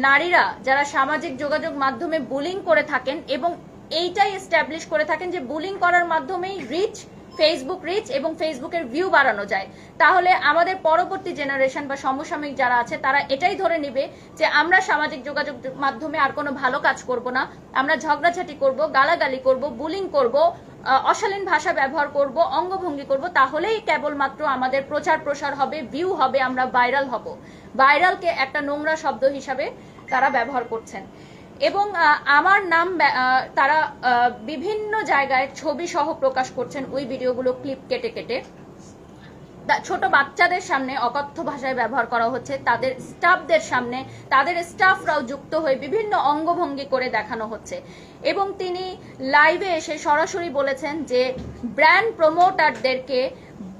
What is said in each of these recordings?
নারীরা যারা সামাজিক যোগাযোগ মাধ্যমে বুলিং করে থাকেন এবং এইটাই এস্টাবলিশ করে থাকেন যে বুলিং করার মাধ্যমেই রিচ, ফেসবুক রিচ এবং ফেসবুকের ভিউ বাড়ানো যায়, তাহলে আমাদের পরবর্তী জেনারেশন বা সমসাময়িক যারা আছে তারা এটাই ধরে নেবে যে আমরা সামাজিক যোগাযোগ মাধ্যমে আর কোনো ভালো কাজ করব না, আমরা ঝগড়াঝাটি করব, গালাগালি করব, বুলিং করব, অশালীন ভাষা ব্যবহার করব, অঙ্গভঙ্গি করব, তাহলেই কেবলমাত্র আমাদের প্রচার প্রসার হবে, ভিউ হবে, আমরা ভাইরাল হব। ভাইরালকে একটা নোংরা শব্দ হিসাবে তারা ব্যবহার করছেন এবং আমার নাম তারা বিভিন্ন জায়গায় ছবি সহ প্রকাশ করছেন, ওই ভিডিওগুলো ক্লিপ কেটে কেটে ছোট বাচ্চাদের সামনে অকথ্য ভাষায় ব্যবহার করা হচ্ছে, তাদের স্টাফদের সামনে তাদের স্টাফরাও যুক্ত হয়ে বিভিন্ন অঙ্গভঙ্গি করে দেখানো হচ্ছে। এবং তিনি লাইভে এসে সরাসরি বলেছেন যে ব্র্যান্ড প্রমোটারদেরকে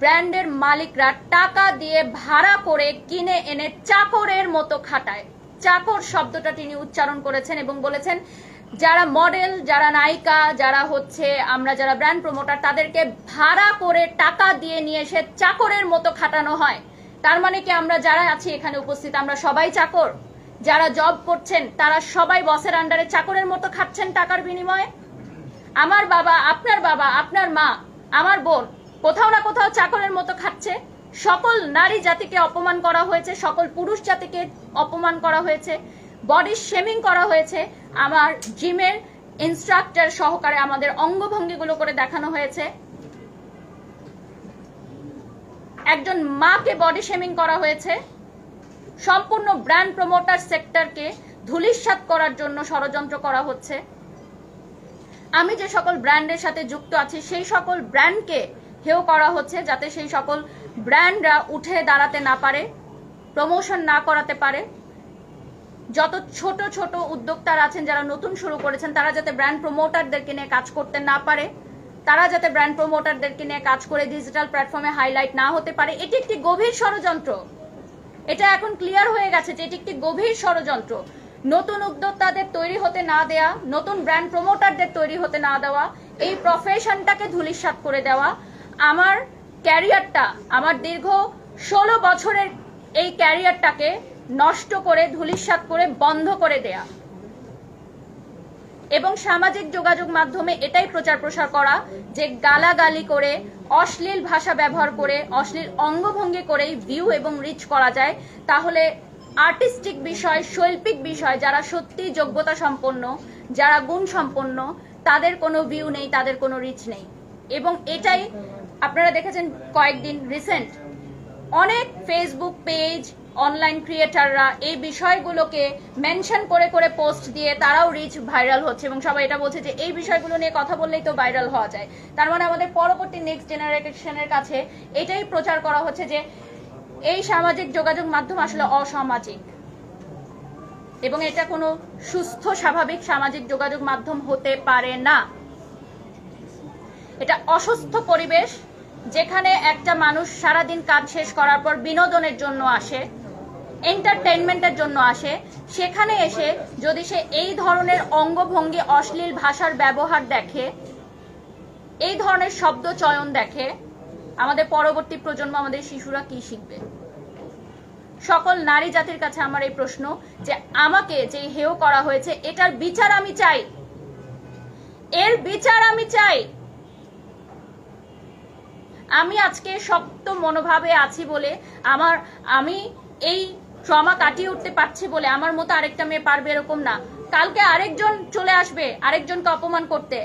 ব্র্যান্ডের মালিকরা টাকা দিয়ে ভাড়া করে কিনে এনে চাকরের মতো খাটায়। চাকর শব্দটা তিনি উচ্চারণ করেছেন এবং বলেছেন যারা মডেল, যারা নায়িকা, যারা হচ্ছে আমরা যারা ব্র্যান্ড প্রমোটার, তাদেরকে ভাড়া করে টাকা দিয়ে নিয়ে এসে চাকরের মতো খাটানো হয়। তার মানে কি আমরা যারা আছি এখানে উপস্থিত আমরা সবাই চাকর? যারা জব করছেন তারা সবাই বসের আন্ডারে চাকরের মতো খাচ্ছেন টাকার বিনিময়ে? আমার বাবা, আপনার মা, আমার বোন কোথাও না কোথাও চাকরের মতো খাচ্ছে। সকল নারী জাতিকে অপমান করা হয়েছে, সকল পুরুষ জাতিকে অপমান করা হয়েছে, বডি শেমিং করা হয়েছে, আমার জিমের ইনস্ট্রাক্টর সহকারে আমাদের অঙ্গভঙ্গিগুলো করে দেখানো হয়েছে, একজন মাকে বডি শেমিং করা হয়েছে। সম্পূর্ণ ব্র্যান্ড প্রমোটার সেক্টরকে ধূলিসাৎ করার জন্য ষড়যন্ত্র করা হচ্ছে। আমি যে সকল ব্র্যান্ডের সাথে যুক্ত আছি সেই সকল ব্র্যান্ডকে হেয় করা হচ্ছে, যাতে সেই সকল ব্র্যান্ডরা উঠে দাঁড়াতে না পারে, প্রমোশন না করাতে পারে। যত ছোট ছোট উদ্যোক্তারা আছেন যারা নতুন শুরু করেছেন তারা যাতে ব্র্যান্ড প্রমোটারদেরকে নিয়ে কাজ করতে না পারে, তারা যাতে ব্র্যান্ড প্রমোটারদেরকে নিয়ে কাজ করে ডিজিটাল প্ল্যাটফর্মে হাইলাইট না হতে পারে, এটি একটি গভীর ষড়যন্ত্র। এটা এখন ক্লিয়ার হয়ে গেছে যে এটি একটি গভীর ষড়যন্ত্র। নতুন উদ্যোক্তাদের তৈরি হতে না দেয়া, নতুন ব্র্যান্ড প্রমোটারদের তৈরি হতে না দেওয়া, এই প্রফেশনটাকে ধূলিসাৎ করে দেওয়া, আমার ক্যারিয়ারটা, আমার দীর্ঘ 16 বছরের এই ক্যারিয়ারটাকে নষ্ট করে ধূলিসাৎ করে বন্ধ করে দেয়া এবং সামাজিক যোগাযোগ মাধ্যমে এটাই প্রচার প্রসার করা যে গালাগালি করে, অশ্লীল ভাষা ব্যবহার করে, অশ্লীল অঙ্গভঙ্গি করেই ভিউ এবং রিচ করা যায়। তাহলে আর্টিস্টিক বিষয়, শৈল্পিক বিষয় যারা সত্যি যোগ্যতা সম্পন্ন, যারা গুণ সম্পন্ন, তাদের কোনো ভিউ নেই, তাদের কোনো রিচ নেই। এবং এটাই আপনারা দেখেছেন কয়েকদিন রিসেন্ট অনেক ফেসবুক পেজ, অনলাইন ক্রিয়েটাররা এই বিষয়গুলোকে মেনশন করে করে পোস্ট দিয়ে তারাও রিচ, ভাইরাল হচ্ছে এবং সবাই এটা বলছে যে এই বিষয়গুলো নিয়ে কথা বললেই তো ভাইরাল হওয়া যায়। তার মানে আমাদের পরবর্তী নেক্সট জেনারেশনের কাছে এটাই প্রচার করা হচ্ছে যে এই সামাজিক যোগাযোগ মাধ্যম আসলে অসামাজিক এবং এটা কোনো সুস্থ স্বাভাবিক সামাজিক যোগাযোগ মাধ্যম হতে পারে না। এটা অসুস্থ পরিবেশ যেখানে একটা মানুষ সারাদিন কাজ শেষ করার পর বিনোদনের জন্য আসে, এন্টারটেইনমেন্টের জন্য আসে, সেখানে এসে যদি সে এই ধরনের অঙ্গভঙ্গি, অশ্লীল ভাষার ব্যবহার দেখে, এই ধরনের শব্দ চয়ন দেখে, আমাদের পরবর্তী প্রজন্ম, আমাদের শিশুরা কি শিখবে? সকল নারী জাতির কাছে আমার এই প্রশ্ন যে আমাকে যে হেয় করা হয়েছে এটার বিচার আমি চাই, এর বিচার আমি চাই। আমি আজকে শক্ত মনোভাবে আছি বলে, আমি এই ট্রমা কাটিয়ে উঠতে পারছি বলে আমার মতো আরেকটা মেয়ে পারবে এরকম না। কালকে আরেকজন চলে আসবে আরেকজনকে অপমান করতে,